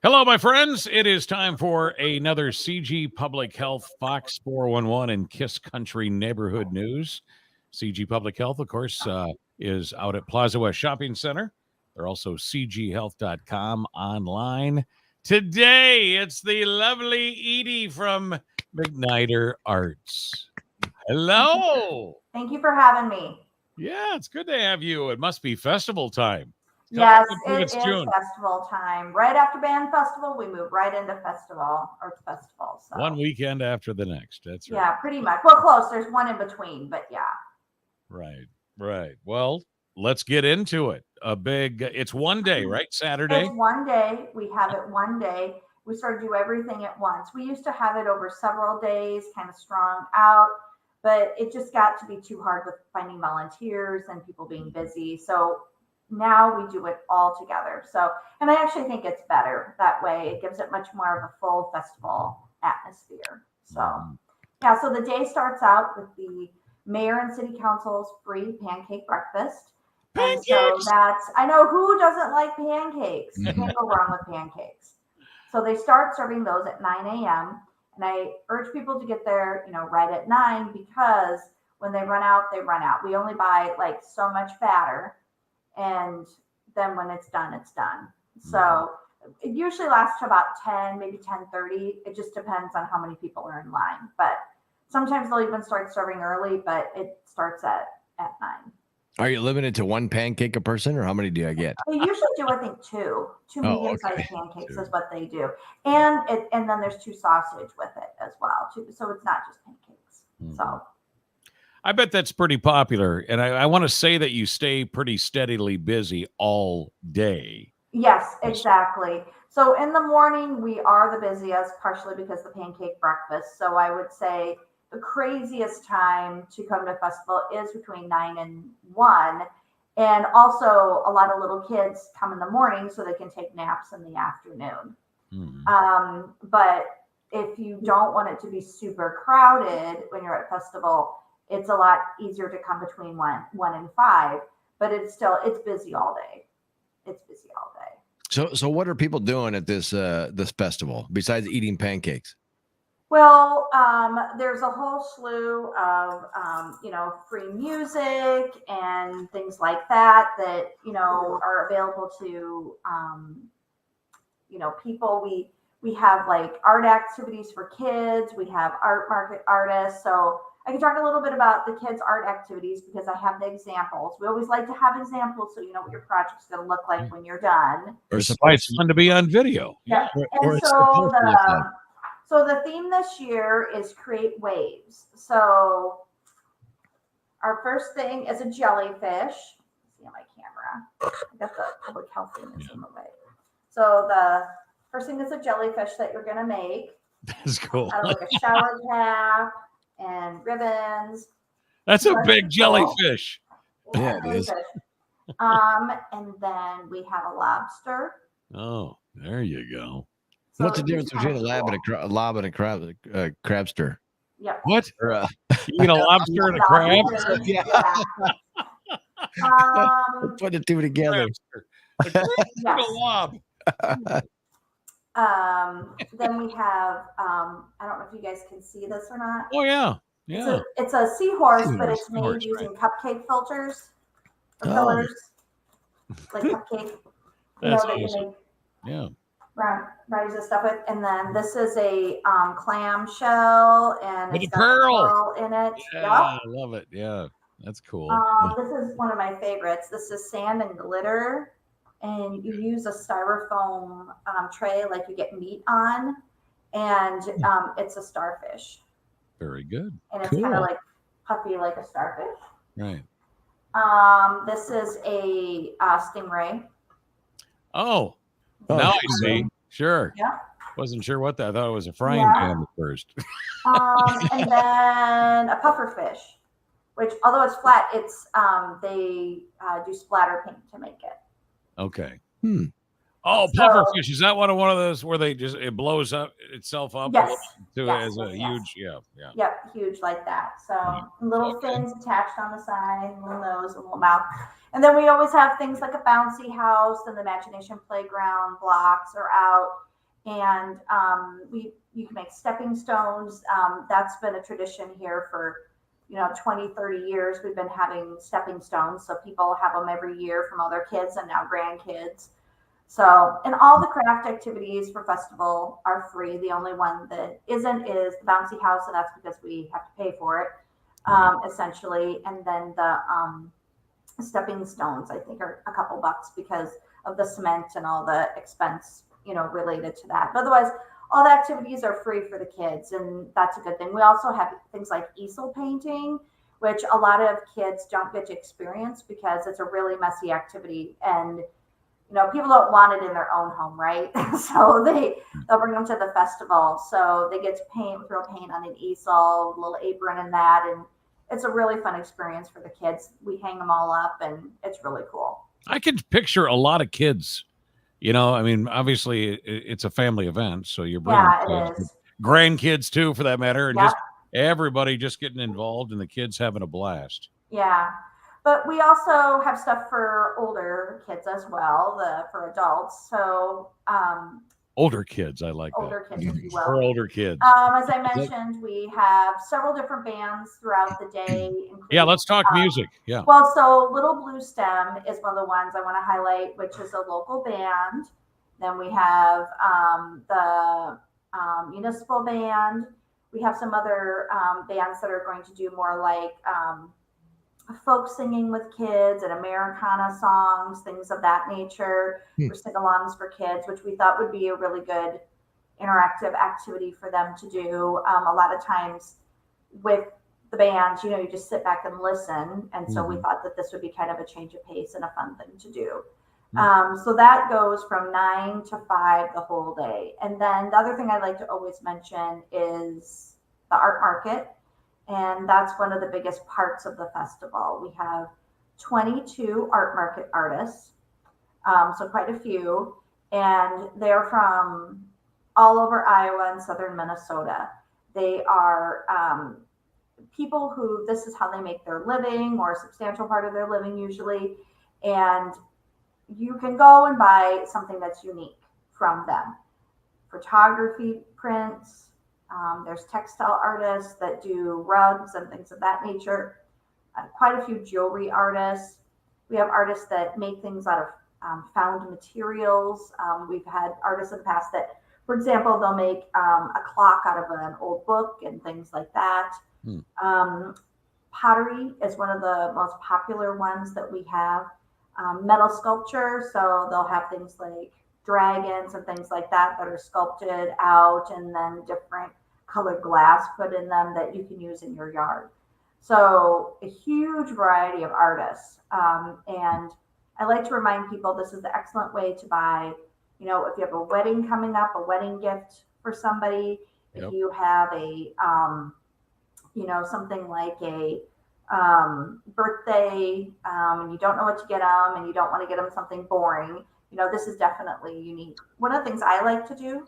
Hello, my friends. It is time for another CG Public Health Fox 411 and Kiss Country Neighborhood News. CG Public Health, of course, is out at Plaza West Shopping Center. They're also cghealth.com online. Today, it's the lovely Edie from McNider Arts. Hello. Thank you for having me. Yeah, it's good to have you. It must be festival time. Yes, it is festival time. Right after band festival, we move right into arts festival. So. One weekend after the next. That's right. Yeah, pretty much. Well, close. There's one in between, but yeah. Right. Well, let's get into it. It's one day, right? Saturday? It's one day. We have it one day. We sort of do everything at once. We used to have it over several days, kind of strung out, but it just got to be too hard with finding volunteers and people being busy. So now we do it all together. So, and I actually think it's better that way. It gives it much more of a full festival atmosphere. So, yeah, so the day starts out with the mayor and city council's free pancake breakfast. Pancakes! And so I know who doesn't like pancakes. You can't go wrong with pancakes. So they start serving those at 9 a.m. And I urge people to get there, right at 9, because when they run out, they run out. We only buy like so much batter. And then when it's done, it's done. So it usually lasts to about 10, maybe 10:30. It just depends on how many people are in line. But sometimes they'll even start serving early, but it starts at 9. Are you limited to one pancake a person, or how many do I get? They usually do, I think, two medium-sized pancakes is what they do. And then there's 2 sausage with it as well, too. So it's not just pancakes. So I bet that's pretty popular. And I want to say that you stay pretty steadily busy all day. Yes, exactly. So in the morning, we are the busiest, partially because the pancake breakfast. So I would say the craziest time to come to a festival is between 9 and 1. And also a lot of little kids come in the morning so they can take naps in the afternoon. But if you don't want it to be super crowded when you're at a festival, it's a lot easier to come between 1 and 5, but it's busy all day. It's busy all day. So what are people doing at this festival besides eating pancakes? Well, there's a whole slew of, free music and things like that, are available to, people. We have like art activities for kids. We have art market artists. So I can talk a little bit about the kids' art activities because I have the examples. We always like to have examples so you know what your project's going to look like when you're done. Or it's fun to be on video. Yeah. And so the theme this year is create waves. So our first thing is a jellyfish. See on my camera. I got the public health thing in the way. So the first thing is a jellyfish that you're going to make. That's cool. Out of like a shower cap and ribbons. That's a big jellyfish. Yeah, it is. And then we have a lobster. Oh, there you go. So what's the difference between a lob and a crabster? Yeah. What? You eat a lobster and a crab? Yeah. Put the two together. A lob. Then we have I don't know if you guys can see this or not. Oh yeah. It's a seahorse, but it's made using cupcake filters or fillers, like cupcake. That's that awesome. you make Yeah. and stuff with. And then this is a clam shell and with it's a got pearl in it. Yeah, I love it. Yeah, that's cool. This is one of my favorites. This is sand and glitter. And you use a styrofoam tray like you get meat on, and it's a starfish. Very good. And it's kind of like puffy like a starfish. Right. This is a stingray. Oh, now I see. Sure. Yeah. Wasn't sure what that. I thought it was a frying pan at first. And then a pufferfish, which although it's flat, it's they do splatter paint to make it. Okay. Oh, pufferfish. Is that one of those where it blows up itself up? Yes. As a huge, Yep, huge like that. So little fins attached on the side, little nose, a little mouth. And then we always have things like a bouncy house and the imagination playground blocks are out. And you can make stepping stones. That's been a tradition here for 20, 30 years. We've been having stepping stones, so people have them every year from all their kids and now grandkids. So, and all the craft activities for festival are free. The only one that isn't is the Bouncy House, and that's because we have to pay for it, essentially. And then the stepping stones, I think, are a couple bucks because of the cement and all the expense, related to that. But otherwise, all the activities are free for the kids, and that's a good thing. We also have things like easel painting, which a lot of kids don't get to experience because it's a really messy activity, and people don't want it in their own home, right? So they'll bring them to the festival, so they get to throw paint on an easel, a little apron and that, and it's a really fun experience for the kids. We hang them all up, and it's really cool. I can picture a lot of kids. I mean, obviously it's a family event, so you're bringing it is. Grandkids too, for that matter, and Yep. just everybody just getting involved and the kids having a blast. Yeah. But we also have stuff for older kids as well, for adults. So older kids, I like older that. kids, if you will. For older kids. As I mentioned, we have several different bands throughout the day. Yeah, let's talk music. Yeah. Well, so Little Blue Stem is one of the ones I want to highlight, which is a local band. Then we have the municipal band. We have some other bands that are going to do more like folk singing with kids and Americana songs, things of that nature, for sing-alongs for kids, which we thought would be a really good interactive activity for them to do. A lot of times with the band, you just sit back and listen. And so we thought that this would be kind of a change of pace and a fun thing to do. So that goes from 9 to 5 the whole day. And then the other thing I like to always mention is the art market. And that's one of the biggest parts of the festival. We have 22 art market artists, so quite a few, and they're from all over Iowa and southern Minnesota. They are people who this is how they make their living, or a substantial part of their living usually, and you can go and buy something that's unique from them. Photography, prints. There's textile artists that do rugs and things of that nature. Quite a few jewelry artists. We have artists that make things out of found materials. We've had artists in the past that, for example, they'll make a clock out of an old book and things like that. Pottery is one of the most popular ones that we have. Metal sculpture, so they'll have things like dragons and things like that are sculpted out, and then different colored glass put in them that you can use in your yard. So a huge variety of artists. And I like to remind people this is the excellent way to buy, if you have a wedding coming up, a wedding gift for somebody, if you have a, something like a birthday, and you don't know what to get them, and you don't want to get them something boring, this is definitely unique. One of the things I like to do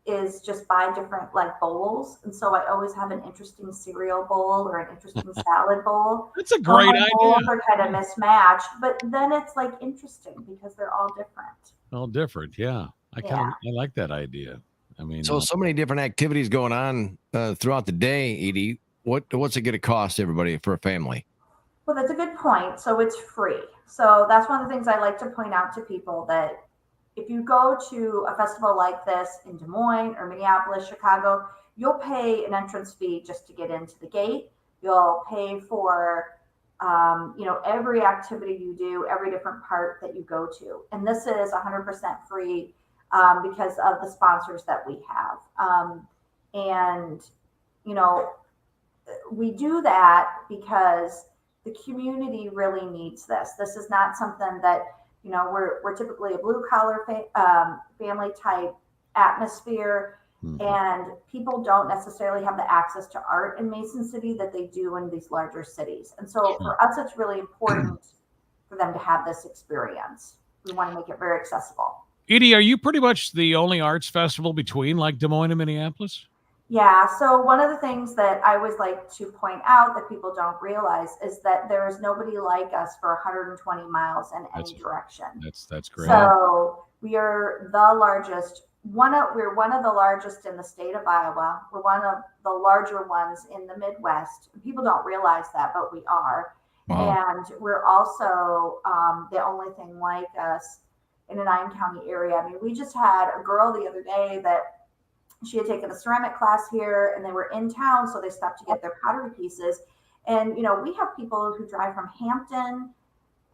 is just buy different like bowls. And so I always have an interesting cereal bowl or an interesting salad bowl. That's a great idea. Bowls are kind of mismatched, but then it's like interesting because they're all different. All different, yeah. I like that idea. I mean, so many different activities going on throughout the day, Edie. What's it going to cost everybody for a family? Well, that's a good point. So it's free. So that's one of the things I like to point out to people, that if you go to a festival like this in Des Moines or Minneapolis, Chicago, you'll pay an entrance fee just to get into the gate. You'll pay for, every activity you do, every different part that you go to. And this is 100% free because of the sponsors that we have. We do that because the community really needs this. This is not something that, we're typically a blue collar family type atmosphere, and people don't necessarily have the access to art in Mason City that they do in these larger cities. And so for us, it's really important for them to have this experience. We want to make it very accessible. Edie, are you pretty much the only arts festival between like Des Moines and Minneapolis? Yeah. So one of the things that I always like to point out that people don't realize is that there is nobody like us for 120 miles in any direction. That's great. So we are the largest we're one of the largest in the state of Iowa. We're one of the larger ones in the Midwest. People don't realize that, but we are. Wow. And we're also the only thing like us in a 9-county area. I mean, we just had a girl the other day that she had taken a ceramic class here, and they were in town, so they stopped to get their pottery pieces. And we have people who drive from Hampton,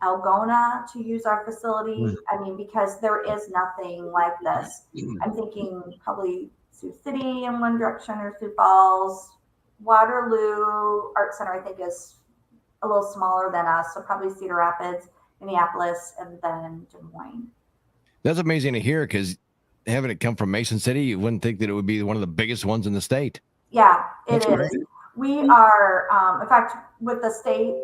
Algona to use our facility. I mean, because there is nothing like this. I'm thinking probably Sioux City in one direction, or Sioux Falls. Waterloo Art Center, I think, is a little smaller than us. So probably Cedar Rapids, Minneapolis, and then Des Moines. That's amazing to hear, because having it come from Mason City, you wouldn't think that it would be one of the biggest ones in the state. Yeah, it That's is. great. We are, in fact, with the state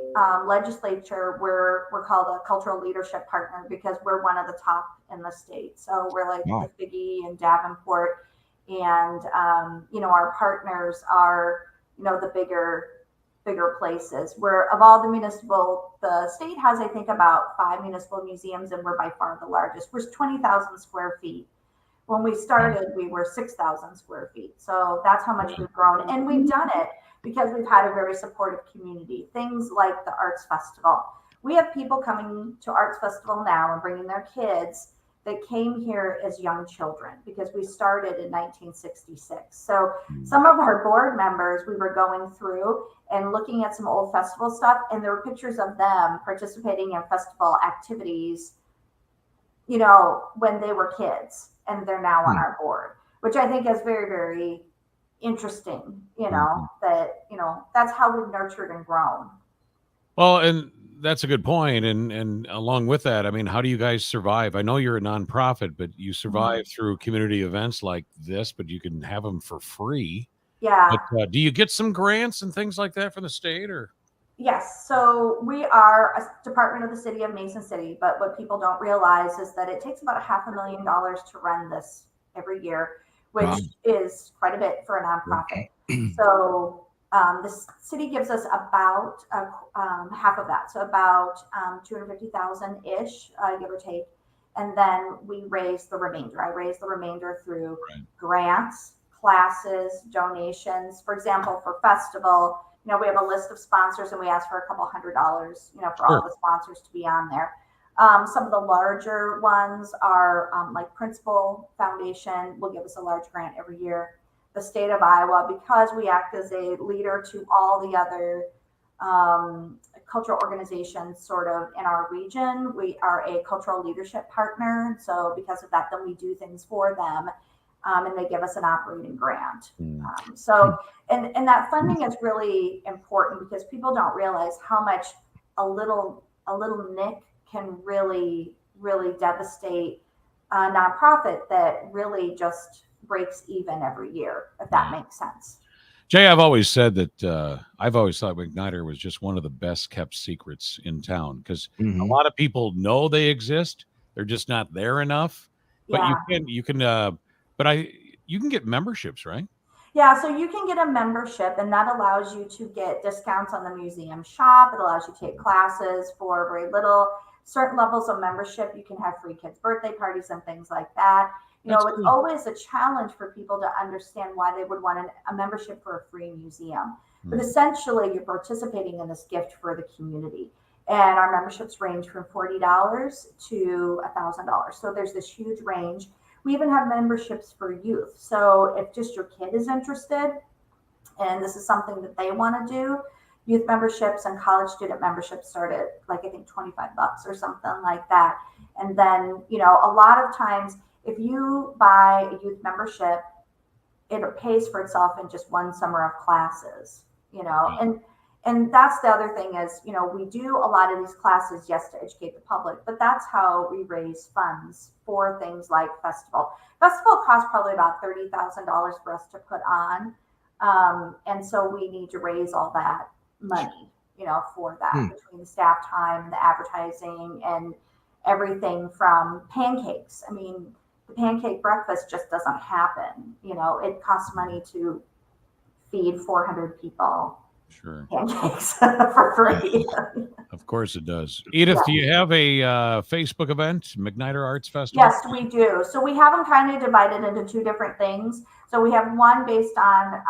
legislature, we're called a cultural leadership partner because we're one of the top in the state. So we're like Wow. the Figgy and Davenport, and our partners are the bigger places. Where of all the state has, I think, about 5 municipal museums, and we're by far the largest. We're 20,000 square feet. When we started, we were 6,000 square feet. So that's how much we've grown. And we've done it because we've had a very supportive community. Things like the Arts Festival. We have people coming to Arts Festival now and bringing their kids that came here as young children, because we started in 1966. So some of our board members, we were going through and looking at some old festival stuff, and there were pictures of them participating in festival activities, when they were kids, and they're now on our board, which I think is very, very interesting, that's how we've nurtured and grown. Well, and that's a good point. And along with that, I mean, how do you guys survive? I know you're a nonprofit, but you survive through community events like this, but you can have them for free. Yeah. But do you get some grants and things like that from the state, or? Yes. So we are a department of the city of Mason City, but what people don't realize is that it takes about $500,000 to run this every year, which is quite a bit for a nonprofit. So the city gives us about half of that, so about 250,000 ish, give or take, and then we raise the remainder. I raise the remainder through grants, classes, donations. For example, for festival, we have a list of sponsors, and we ask for a couple $100, for all the sponsors to be on there. Some of the larger ones are like Principal Foundation will give us a large grant every year. The state of Iowa, because we act as a leader to all the other cultural organizations sort of in our region, we are a cultural leadership partner. So because of that, then we do things for them. And they give us an operating grant. And that funding is really important, because people don't realize how much a little nick can really, really devastate a nonprofit that really just breaks even every year, if that makes sense. Jay, I've always said that I've always thought McNider was just one of the best kept secrets in town, because a lot of people know they exist. They're just not there enough. But you can get memberships, right? Yeah, so you can get a membership, and that allows you to get discounts on the museum shop. It allows you to take classes for very little. Certain levels of membership, you can have free kids' birthday parties and things like that. It's always a challenge for people to understand why they would want a membership for a free museum. But essentially, you're participating in this gift for the community. And our memberships range from $40 to $1,000. So there's this huge range. We even have memberships for youth. So if just your kid is interested and this is something that they want to do, youth memberships and college student memberships start at like, I think $25 or something like that. And then, a lot of times if you buy a youth membership, it pays for itself in just one summer of classes, and that's the other thing is, we do a lot of these classes, yes, to educate the public, but that's how we raise funds for things like festival. Festival costs probably about $30,000 for us to put on. And so we need to raise all that money, for that between the staff time, the advertising, and everything from pancakes. I mean, the pancake breakfast just doesn't happen. It costs money to feed 400 people. Sure. pancakes for free. Of course it does. Edith, Yeah. do you have a Facebook event, McNider Arts Festival? Yes, we do. So we have them kind of divided into two different things. So we have one based on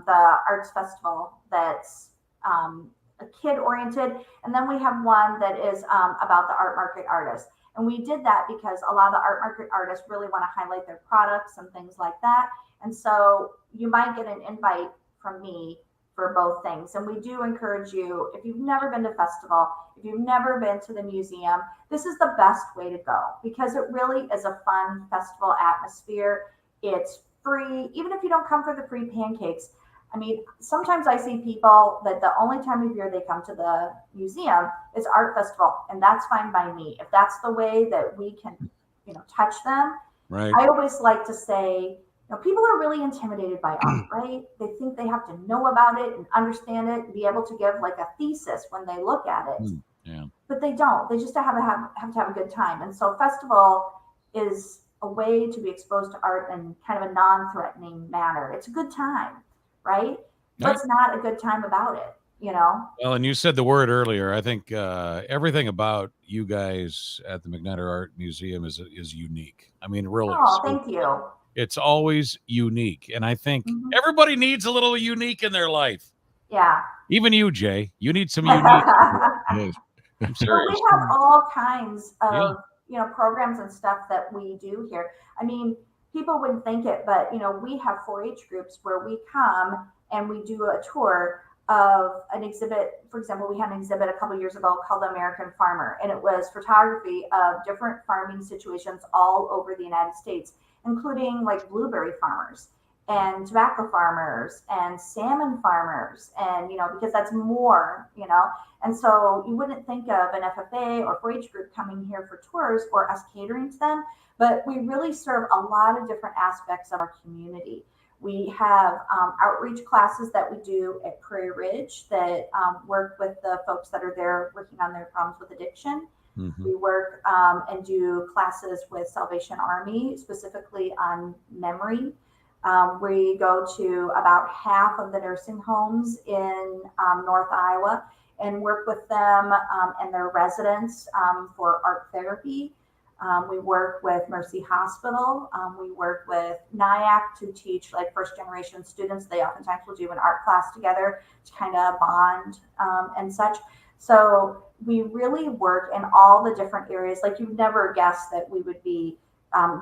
the arts festival that's a kid oriented, and then we have one that is about the art market artists. And we did that because a lot of the art market artists really want to highlight their products and things like that. And so you might get an invite from me for both things. And we do encourage you, if you've never been to festival, if you've never been to the museum, this is the best way to go because it really is a fun festival atmosphere. It's free, even if you don't come for the free pancakes. I mean, sometimes I see people that the only time of year they come to the museum is art festival, and that's fine by me. If that's the way that we can, touch them, Right. I always like to say, people are really intimidated by art, right? They think they have to know about it and understand it and be able to give like a thesis when they look at it. Yeah. But they don't. They just have to have a good time. And so festival is a way to be exposed to art in kind of a non-threatening manner. It's a good time, right? What's not a good time about it, Well, and you said the word earlier. I think everything about you guys at the McNider Art Museum is unique. I mean, really. Oh, thank you. It's always unique. And I think Mhm. everybody needs a little unique in their life. Yeah. Even you, Jay. You need some unique. I'm Well, serious. we have all kinds of programs and stuff that we do here. I mean, people wouldn't think it, but we have 4-H groups where we come and we do a tour of an exhibit. For example, we had an exhibit a couple years ago called The American Farmer, and it was photography of different farming situations all over the United States, including like blueberry farmers and tobacco farmers and salmon farmers, and because that's more, and so you wouldn't think of an FFA or 4-H group coming here for tours or us catering to them, but we really serve a lot of different aspects of our community. We have outreach classes that we do at Prairie Ridge that work with the folks that are there working on their problems with addiction. Mhm. We work and do classes with Salvation Army, specifically on memory. We go to about half of the nursing homes in North Iowa and work with them and their residents for art therapy. We work with Mercy Hospital. We work with NIAC to teach like first generation students. They oftentimes will do an art class together to kind of bond and such. So we really work in all the different areas. Like you'd never guess that we would be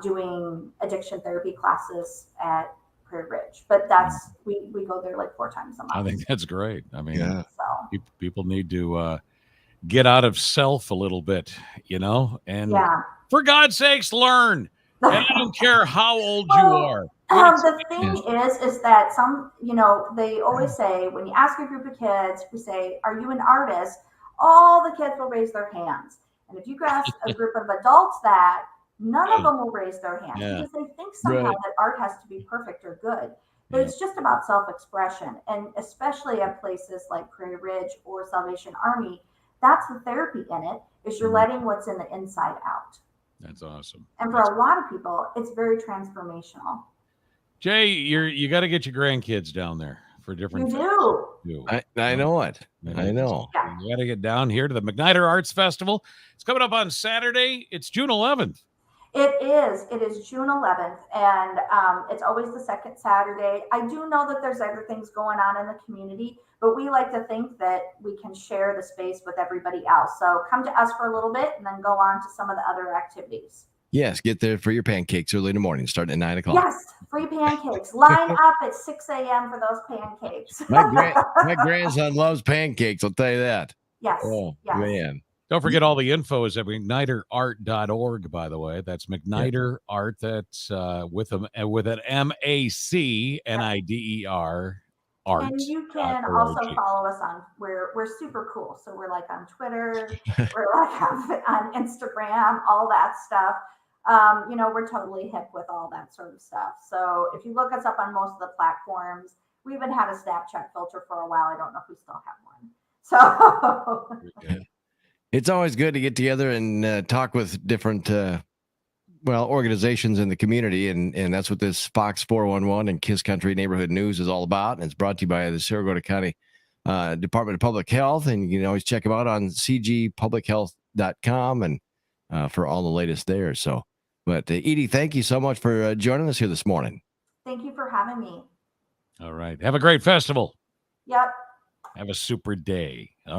doing addiction therapy classes at Prairie Ridge, but that's we go there like 4 times a month. I think that's great. I mean, So people need to get out of self a little bit, and yeah. for God's sakes, learn. And I don't care how old you are. The thing is that some, they always say when you ask a group of kids, we say, "Are you an artist?" All the kids will raise their hands, and if you ask a group of adults that, none of them will raise their hands because they think somehow that art has to be perfect or good. But it's just about self-expression, and especially at places like Prairie Ridge or Salvation Army, that's the therapy in it. Is you're letting what's in the inside out. That's awesome. And for a lot of people, it's very transformational. Jay, you got to get your grandkids down there for different You things. do. I know it. I know. Yeah. You got to get down here to the McNider Arts Festival. It's coming up on Saturday. It's June 11th. It is. It is June 11th, and it's always the second Saturday. I do know that there's other things going on in the community, but we like to think that we can share the space with everybody else. So come to us for a little bit and then go on to some of the other activities. Yes, get there for your pancakes early in the morning, starting at 9 o'clock. Yes, free pancakes. Line up at 6 a.m. for those pancakes. My grandson loves pancakes, I'll tell you that. Yes. Oh, yes. man. Don't forget all the info is at McNiderArt.org, by the way. That's McNider Art. That's with an MACNIDER art. And you can also follow us on, we're super cool. So we're like on Twitter, we're like on Instagram, all that stuff. We're totally hip with all that sort of stuff. So if you look us up on most of the platforms, we even had a Snapchat filter for a while. I don't know if we still have one. So it's always good to get together and talk with different organizations in the community, and that's what this Fox 411 and Kiss Country Neighborhood News is all about. And it's brought to you by the Sarasota County Department of Public Health, and you can always check them out on cgpublichealth.com and for all the latest there. So, but Edie, thank you so much for joining us here this morning. Thank you for having me. All right. Have a great festival. Yep. Have a super day. All